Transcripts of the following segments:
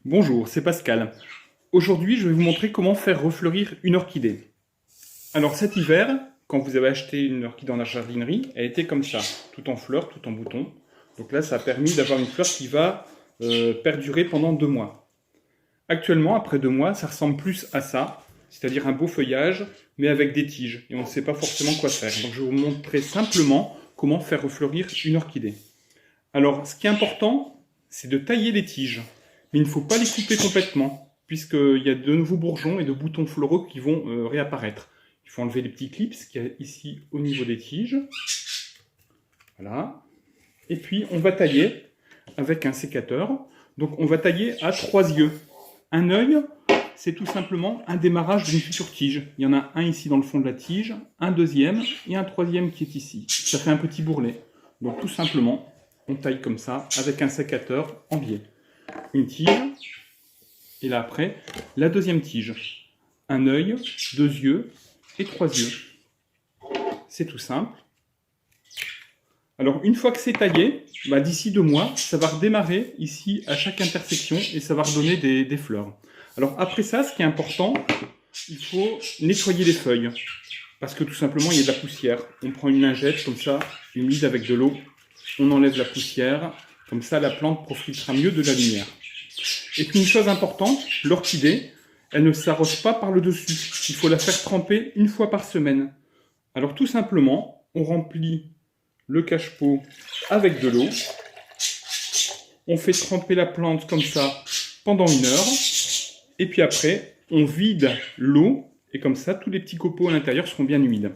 Bonjour, c'est Pascal. Aujourd'hui, je vais vous montrer comment faire refleurir une orchidée. Alors cet hiver, quand vous avez acheté une orchidée en la jardinerie, elle était comme ça, tout en fleurs, tout en boutons. Donc là, ça a permis d'avoir une fleur qui va perdurer pendant 2 mois. Actuellement, après 2 mois, ça ressemble plus à ça, c'est-à-dire un beau feuillage, mais avec des tiges, et on ne sait pas forcément quoi faire. Donc je vais vous montrer simplement comment faire refleurir une orchidée. Alors, ce qui est important, c'est de tailler les tiges. Mais il ne faut pas les couper complètement, puisqu'il y a de nouveaux bourgeons et de boutons floraux qui vont réapparaître. Il faut enlever les petits clips qu'il y a ici au niveau des tiges. Voilà. Et puis, on va tailler avec un sécateur. Donc, on va tailler à 3 yeux. Un œil, c'est tout simplement un démarrage d'une future tige. Il y en a un ici dans le fond de la tige, un deuxième et un troisième qui est ici. Ça fait un petit bourrelet. Donc, tout simplement, on taille comme ça, avec un sécateur en biais. Une tige, et là après, la deuxième tige. Un œil, 2 yeux et 3 yeux. C'est tout simple. Alors, une fois que c'est taillé, d'ici 2 mois, ça va redémarrer ici à chaque intersection et ça va redonner des fleurs. Alors, après ça, ce qui est important, il faut nettoyer les feuilles. Parce que tout simplement, il y a de la poussière. On prend une lingette comme ça, humide avec de l'eau. On enlève la poussière. Comme ça, la plante profitera mieux de la lumière. Et puis une chose importante, l'orchidée, elle ne s'arrose pas par le dessus. Il faut la faire tremper 1 fois par semaine. Alors tout simplement, on remplit le cache-pot avec de l'eau. On fait tremper la plante comme ça pendant 1 heure. Et puis après, on vide l'eau. Et comme ça, tous les petits copeaux à l'intérieur seront bien humides.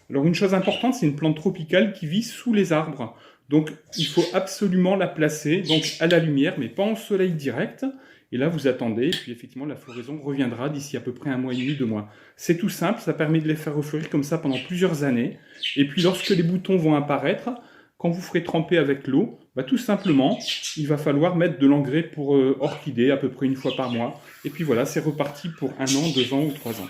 Alors une chose importante, c'est une plante tropicale qui vit sous les arbres. Donc il faut absolument la placer donc à la lumière, mais pas en soleil direct. Et là, vous attendez, et puis effectivement, la floraison reviendra d'ici à peu près 1 mois et demi, 2 mois. C'est tout simple, ça permet de les faire refleurir comme ça pendant plusieurs années. Et puis lorsque les boutons vont apparaître, quand vous ferez tremper avec l'eau, tout simplement, il va falloir mettre de l'engrais pour orchidées à peu près 1 fois par mois. Et puis voilà, c'est reparti pour 1 an, 2 ans ou 3 ans.